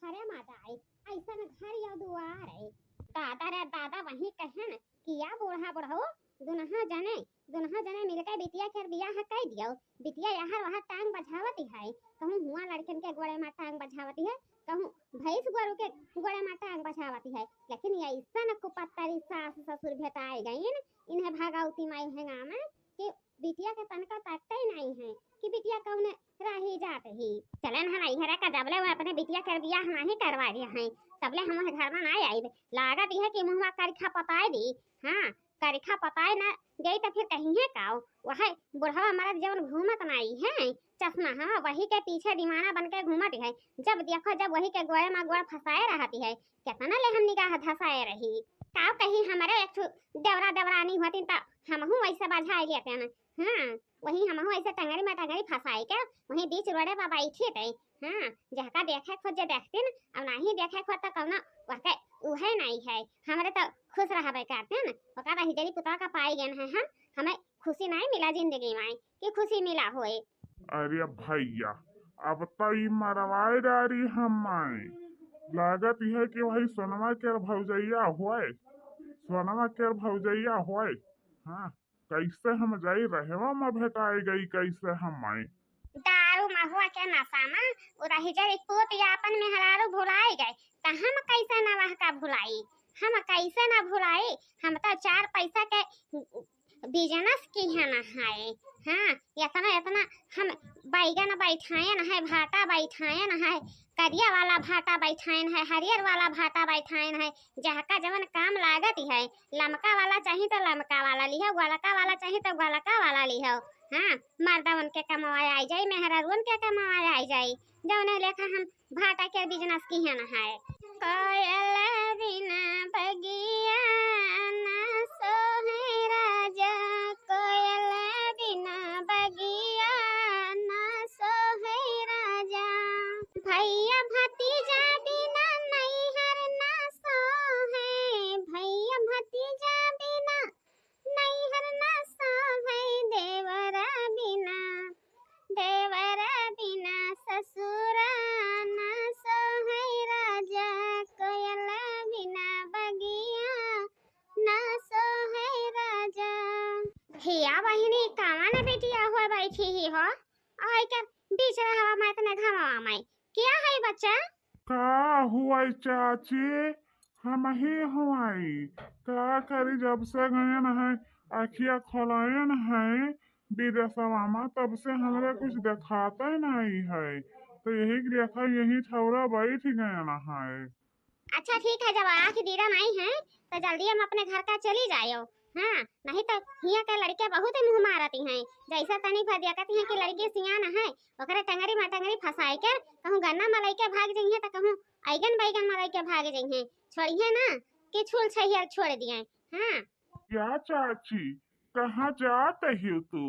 घरे में जाए ऐसा न घर या दुआर है दादा रे दादा वही कहन किया बूढ़ा बुढ़ऊ दुनहा जने मिलकर बिटिया के बियाह कर दियो बिटिया यहाँ वहाँ टांग बझावती है कहूँ हुआ लड़कन के गोड़े में टांग बझावती है कहूँ भैंस गोरू के गोड़े में टांग बझावती है लेकिन ये ऐसा न कुपत्तरी सास ससुर भेटाए गई इन्हें भागावती माई हैंगा में कि बिटिया के तनका ताकते ही नहीं है कि बिटिया कौन रही जात ही चलन हम इहरा का जबले वो अपने बिटिया कर बियाह नहीं करवा दिया है तबले हम घर में नहीं आई लागत है कि मुहवा करिखा पताए दी हाँ करिखा पताए ना गई तो फिर कहीं है का वह बुढ़वा हमारा जब घूमत नहीं है चश्मा हाँ वही के पीछे दीवाना बन के घूमत है जब देखो जब वही के गोड़े में गोड़ फंसाए रहती है कितना ले हम निगाह धसाए रही का कहीं हमारे एक देवरा देवरानी होती तो हमहू वैसे बझाए लेते हैं हाँ वही हमहू ऐसे टंगड़ी में टंगड़ी फंसाई के वही बीच रोडे पर बैठे थे हाँ जहका देखे खोज देखते न अब नहीं देखे खोज तो कौन वह उहे नहीं है हमारे तो खुश रहबे करते हैं ओका हिजरी पुतवा का पाई गए हैं हम हमें खुशी नहीं मिला जिंदगी में कि खुशी मिला होए अरे भैया अब तो ई मरवाए डारी हमारे लागत है कि वही सोनमा के भौजैया होए सोनमा के भौजैया होए हाँ कैसे हम जाई रहेवा में भेटाई गई कैसे हम आए दारू महुआ के नशा में उदा हिजरी पुत या अपन मेहरारू भुलाए गए तो हम कैसे ना वह का भुलाई हम कैसे ना भुलाई हम तो चार पैसा के बिजनेस की है ना है हाँ इतना हम बैगन बैठायन है भाटा बैठायन है करिया वाला भाटा बैठायन है हरियर वाला भाटा बैठायन है जहका जवन काम लागत है लमका वाला चाहिए तो लमका वाला लिहो गोलका वाला चाहिए तो गोलका वाला लिहो हाँ मर्दवन के कमाए आई जाए मेहरारून के कमाए आई जाए जौने लेखा हम भाटा के बिजनेस की है ना है कोयल बिना बगिया ना सोहे राजा कोयल बिना बगिया ना सोहे राजा भैया भतीजा बिना नैहर ना सोहे भैया भतीजा बिना नैहर ना सोहे देवरा बिना ससुर ना सोहे राजा कोयल बिना बगिया ना सोहे राजा हिया बहिनी कावन बेटिया हो बैठी ही हो आई के बीच रहा मैं इतने घामा में क्या है बच्चा का हुआ चाची हम ही हुआई का करी जब से गयन है आखिया खोलायन है विदेशवा में तब से हमरे कुछ दिखाता ही नहीं है तो यही देखा यही ठौरा बैठ गयन है अच्छा ठीक है जब आँख दीरा नहीं है तो जल्दी हम अपने घर का चली जाओ हाँ नहीं तो हिया के लड़के बहुत मुंह मारती हैं जैसा तनी भदिया कहती हैं कि लड़की सियान है ओकरे टंगरी में टंगरी फंसाई कर कहूँ गन्ना मलाई के भाग जइए तो कहूँ ऐगन बैगन मलाई के भाग जइए छोड़िए ना कि छुल छहिया छोड़ दिए हाँ क्या चाची कहाँ जाते हो तू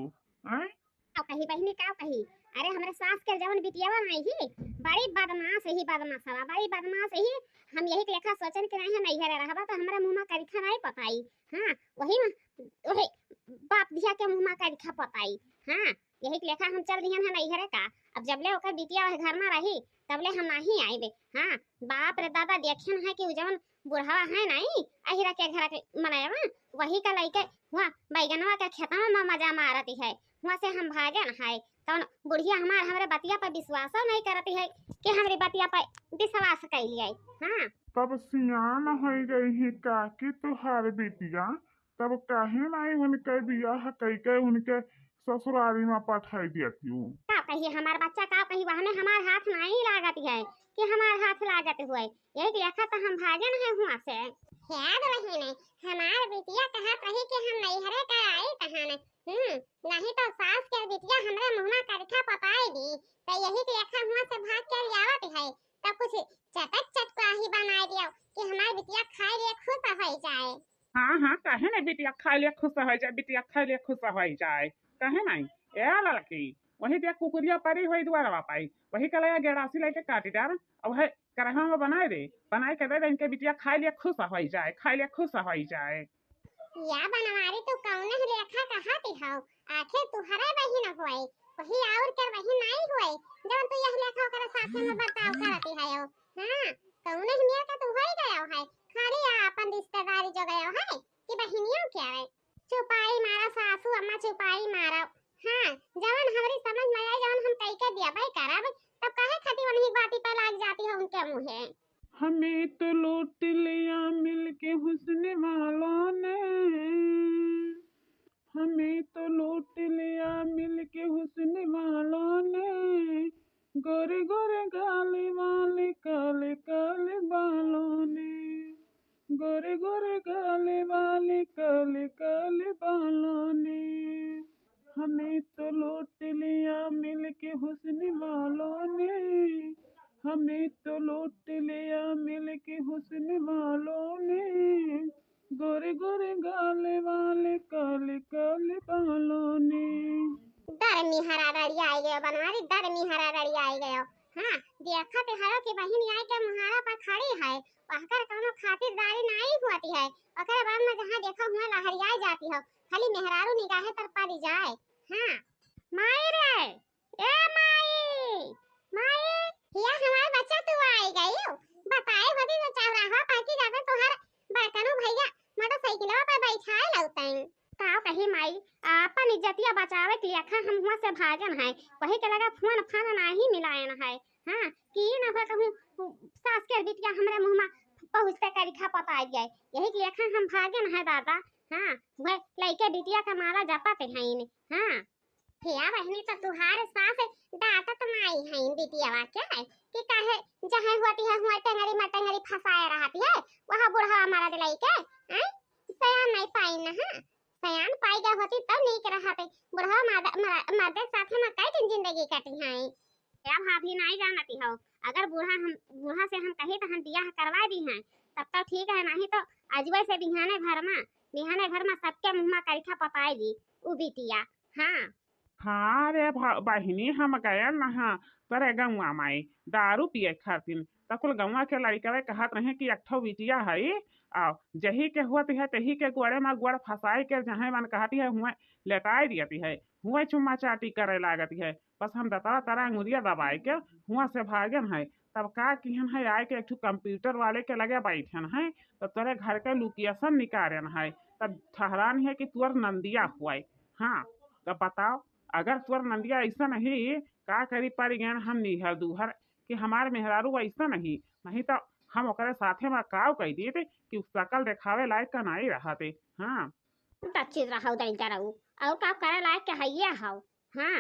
हैं कही बहनी का कही अरे हमारे सास के जवन बिटियावा नहीं ही बड़ी बदमाश ही हम यही लेखा सोचन के नहीं नहीं है रहबा तो हमरा मुंह में करिखा नहीं पताई हाँ वही बाप दिया के मुंह में करिखा पताई हाँ यही लेखा हम चल दिहन है नहीं है का अब जबले ओकर बिटिया घर में रही तबले हम नहीं आईबे हाँ बाप रे दादा देखन है कि जवन बुढ़ावा है नहीं अहिरा के घर के मनाया वही का लइके हुआ बैगनवा के खेतवा में मजा मारती है वहाँ से हम भागे न है कौन बुढ़िया हमारे बतिया पर विश्वास नहीं करती है कि हमारी बतिया पर विश्वास कैलिए हाँ तब सियान हो गई है काकी तुहार बिटिया तब काहे नहीं उनके बियाह कैके उनके ससुराली में पठाई देती हूँ का कही हमार बच्चा का कही वहाँ में हमार हाथ नहीं लागत है कि हमार हाथ लागत हुए यही देखा तो हम भागे न है वहाँ से याद रही नहीं हमार बिटिया कहत रही कि हम नहीं हरे का आई कहां नहीं तो सास के बिटिया हमरे मुंह में करखा पताई दी तो यही देखा हुआ से भाग के आवत है तो कुछ चटक चटकाही बनाई दियो कि हमार बिटिया खाए ले खुश हो जाए हाँ कहे ना बिटिया खाए ले खुश हो जाए बिटिया खाए ले खुश हो जाए कहे नहीं ए लड़की वही देख कुकुरिया परी हुई द्वारा पाई वही कल गेड़ासी लेके काटी डार अब है करहा में बनाए के दे इनके बिटिया खाए ले खुश हो जाए खाए ले खुश हो जाए या बनवारी तो कौने रेखा कहती हो आखिर तुहरे बहिन होई वही और कर बहिन नहीं होई जब तू यह लेखा कर साथे में बर्ताव करती है हाँ कौन हिमिया का तो होई गया है खाली अपन रिश्तेदारी जो गया है कि बहनियों क्या है चुपाई मारा सासू अम्मा चुपाई मारा हाँ जवन हमारी समझ में आई जवन हम कई के दिया भाई करब तब काहे खाती उन्हीं बाती पे लाग जाती है उनके मुंह हमें तो लूट लिया मिलके हुस्न वालों ने, हमें तो लूट लिया मिलके हुस्न वालों ने, गोरे गोरे गाले वाले काले काले बालों ने, गोरे गोरे गाले वाले काले काले बालों ने, हमें तो लूट लिया मिलके हुस्न वालों ने, हमें तो लूट लिया मिलके हुस्न वालों ने, गोरे गोरे गाले वाले काले काले बालों ने। डरमी हरा रड़ी आई गयो बनवारी डरमी हरा रड़ी आई गयो हाँ देखा ते हरो की बहन आई के मुहारा पर खड़ी है वहकर कोनो खातिरदारी नहीं होती है ओकरे बाद में जहां देखो हुआ लहरिया जाती हो खाली मेहरारू निगाहे तर पारी जाए हाँ माई रे ए माई माई या हमारा बच्चा तू आई गई हो बताए होती तो चौराहा पर की जाते तोहर बड़कनो भैया मोटरसाइकिलवा पर बैठाए लौटैं काओ कही माई अपन इज्जतिया बचावे के लिए अखा हम हुआ से भागन है वही के लगा फोन फान नहीं मिलायन है हां की न हो कहूं सास के बिटिया हमरे मुंह में पहुंचते करी खा पता आ जाए यही के अखा हम भागन है दादा हां वह लइके बिटिया का माला जपत है इन हां हिया बहनी तो तुहार सास डांटत नहीं है बिटिया वा क्या है कि काहे जहां होती है हुआ टंगरी मटंगरी फसाए रहती है वहां बुढ़ा हमारा दिलाई के हैं सयान नहीं पाई ना हां सयान पाई गया होती तब नहीं कर रहा थे बुढ़ा मर्दे साथे में कई दिन जिंदगी कटी है या भाभी नहीं जानती हो अगर बूढ़ा से हम कहे तो हम बियाह करवा दी हैं तब तो ठीक है नहीं तो अजवे से बिहाने घर में सबके मुंह में करीखा पताएगी उ बिटिया हां हाँ रे बहिनी हम गए नहा तोरे गौवा माई दारू पिए खातिर तकुल गौवा के लड़कवे कहत रहे कि अठो बिटिया है आओ जही के हुआ है तही के गोड़े में गोड़ फंसाई के जहाँ मन कहती है हुए लेटाई दियती है हुए चुम्मा चाटी करे लागती है बस हम दता तारा अंगुरिया दबाई के हुआ से भागन है तब का किहन है आए के एक कंप्यूटर वाले के लगे बैठन है तब तोरे घर के लोकेशन निकालन है तब ठहरान है कि तुअर नंदिया हुआ हाँ तब बताओ अगर तुअर नंदिया ऐसा नहीं का करी पड़ी गए हम निहर दूहर कि हमारे मेहरारू ऐसा नहीं तो हम ओकरे साथे में काव कह दिए थे कि शकल दिखावे लायक का नहीं रहा थे हाँ बच्ची रहो दई करऊ और का करे लायक के हइया हो हां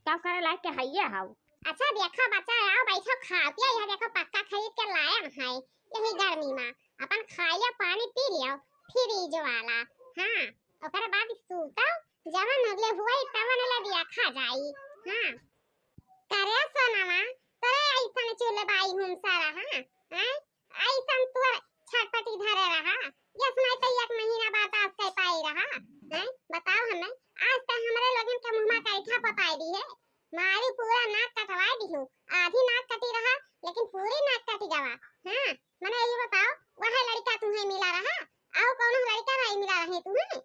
का करे लायक के हइया हो अच्छा देखो बच्चा आओ बैठो खा पिया यह देखो पक्का खरीद के लाया है यही गर्मी में अपन खाया पानी पी लियो फ्रिज वाला हां ओकरे बाद सूता जवन अगले हुआ तवन ले दिया खा जाई हां करे सोनामा तोरे ऐसन चूल्हे बाई हम सारा हां हैं ऐसन तोर छटपटी धरे रहा यस नहीं तो एक महीना बाद आज कह पाई रहा हैं बताओ हमें आज तक हमारे लोगन के मुंह में कैठा पताई दी है मारी पूरा नाक कटवाई दी हूं आधी नाक कटी रहा लेकिन पूरी नाक कटी गवा हां मने ये बताओ वह लड़का तुम्हें मिला रहा और कौन लड़का नहीं मिला रहे तुम्हें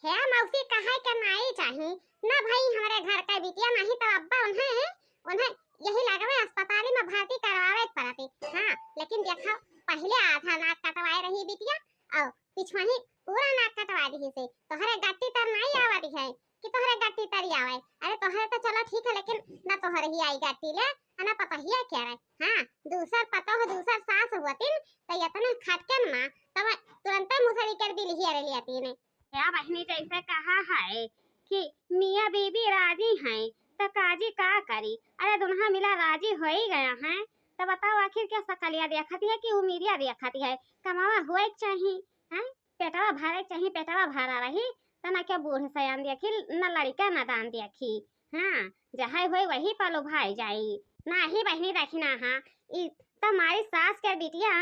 है मौसी कहे के नहीं चाहिए ना भाई हमारे घर का बिटिया नहीं तो अब्बा उन्हें यही लगवे अस्पताल में भर्ती करवावे पड़ती हां लेकिन देखो पहले आधा नाक कटवाए रही बिटिया और पिछवाही पूरा नाक कटवा दी से तोहरे गट्टी तर नहीं आवती है कि तोहरे गट्टी तरी आवे अरे तोहरे तो चलो ठीक है लेकिन ना तोहरे ही आई गट्टी ले ना पता ही है क्या रहे हां दूसर पता हो दूसर सास होतिन तो इतने खटकन ना तब तुरंत मुसरी कर दी लिया रही आती ने या बहनी जैसे कहा है कि मियां बीबी राजी हैं तो काजी का करी अरे दुल्हा मिला राजी हो ही गया है तो बताओ आखिर क्या सकलिया देखती है कि उमीरिया देखती है कमावा हुए चाहिए हैं पेटवा भरे चाहिए पेटवा भरा रही तो ना क्या बूढ़े सयान देखी न लड़का न दान देखी हाँ जहाँ हुई वही पालो भाई जाई ना ही बहनी देखी ना हाँ तो हमारी सास के बिटिया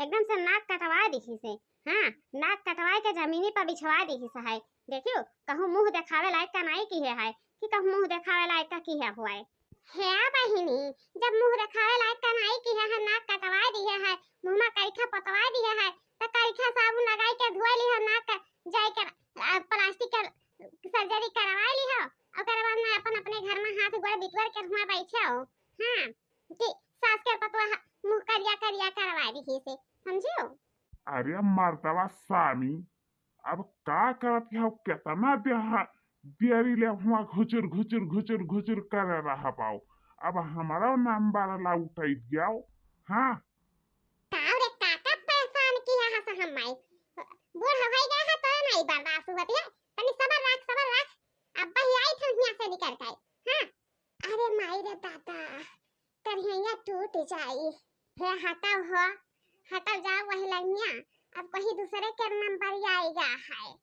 एकदम से नाक कटवा दी से हाँ नाक कटवाए के जमीनी पर बिछवा दी है देखियो कहूँ मुंह दिखावे लायक का नहीं की है कि कहूँ मुंह दिखावे लायक का की है हुआ है बहिनी जब मुंह दिखावे लायक का नहीं की है नाक कटवा दी है मुंह में करीखा पतवा दी है तो करीखा साबुन लगाई के धोए ली है नाक जाई के प्लास्टिक का सर्जरी करवा ली है और कर बाद में अपने घर में हाथ गोड़ बिटवर के हुआ बैठे हो हां कि सास के पतवा मुंह करिया करिया करवा दी से समझियो। अरे मर्दवा सामी, अब का करत हो, कितना देरी ले हुआ घुचुर घुचुर घुचुर घुचुर कर रहा पाओ। अब हमारा नंबर ला उठाई दियाओ। हाँ काऊ रे काका परेशान किया है हम माई बूढ़ हो गया है तो नहीं बर्दाश्त होती है। तनी सबर रख अब ही आई थी यहां से निकल के। हां अरे माई रे दादा करिया टूट जाई हे हटाओ हो हटाओ जाओ वही लगिया। अब कहीं दूसरे के नंबर आएगा है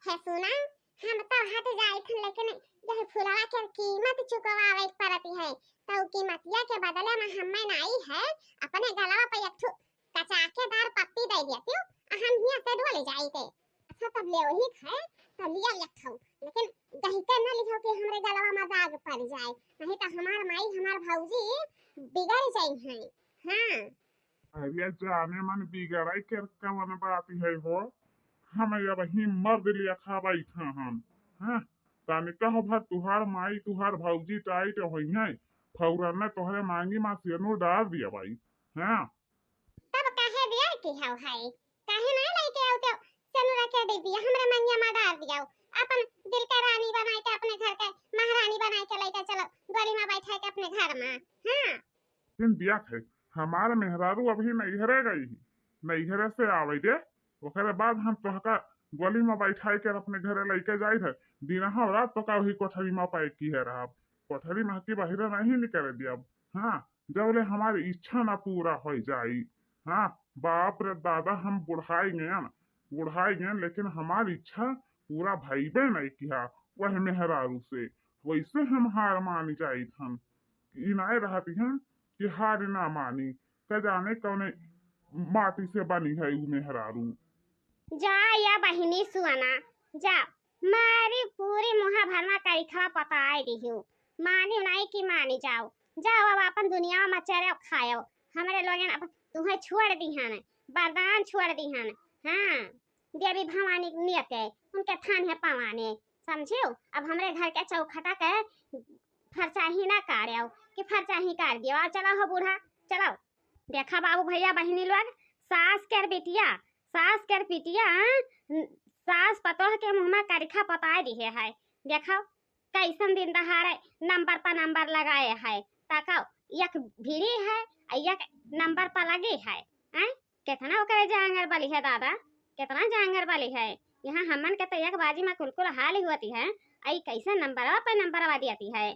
सुना हम तो हट जाए थे लेकिन यह फुलवा के कीमत चुकवावे पड़ती है तो कीमतिया के बदले में हमें नहीं है अपने गलवा पे एक कचाकेदार पत्ती दे देती हूँ हम हिया से डोले जाईते। अच्छा तब ले वही है तो लिया लिखो लेकिन कहीं के न लिखो कि हमरे गलवा में दाग पड़ जाए नहीं तो हमार माई हमार भौजी बिगड़ जाई है। हां अरे जाने मन बिगड़ाई कर कवन बात है हो। हम अब ही मर्द लिया खाबाई था हम। हाँ ताने कहो भर तुहार माई तुहार भौजी टाइट होई है फौरन ने तोहरे मांगी मां सिरनू डाल दिया भाई। हाँ तब काहे दिया कि हाउ है काहे ना लेके आओ तो सनुरा के दे दिया हमरे मंगिया में डाल दिया अपन दिल का रानी बनाए के अपने घर के महारानी बनाए के लेके चलो गली में बैठा के अपने घर में। हां किन दिया है हमारे मेहरारू अभी नैहरे गई नैहरे से आवे दे ओकरे बाद हम तोहका गोली में बैठाई कर अपने घरे लेके जाई थे दिनहा रात तो का वही कोठरी में पाए की है रहा कोठरी में की बाहर नहीं निकले दिया। हाँ जब ले हमारी इच्छा ना पूरा हो जाई। हाँ बाप रे दादा हम बुढ़ाएंगे लेकिन हमारी इच्छा पूरा भइबे नहीं किया वह मेहरारू से वैसे हम हार मान जाई हम इनाए रहती हैं कि हार ना मानी का जाने कौने माटी से बनी है उ मेहरारू। जा या बहिनी सुना जा मारी पूरी मुहा भरमा करिखा पताई दिहु मानी नहीं की मानी जाओ जाओ अब अपन दुनिया में चरे खाओ हमरे लोगन अब तुम्हें छोड़ दी हन वरदान छोड़ दी हन। हां देवी भवानी नियत है उनके थान है पवाने समझियो। अब हमरे घर के चौखटा के फरचाही ना काढ़ो कि फरचाही काट दियो आ चलो हो बूढ़ा चलो देखा बाबू भैया बहिनी लोग सास कर पिटिया सास पतोह के मुंह में करिखा पताए दिए है। देखो कैसन दिन दहाड़े नंबर पर नंबर लगाए है ताको एक भीड़ी है एक नंबर पर लगी है। हैं कितना ओकरे जांगर बली है दादा कितना जांगर बली है। यहाँ हमन के तो एक बाजी में कुलकुल हाल ही होती है आई कैसे नंबर पे नंबर आती है।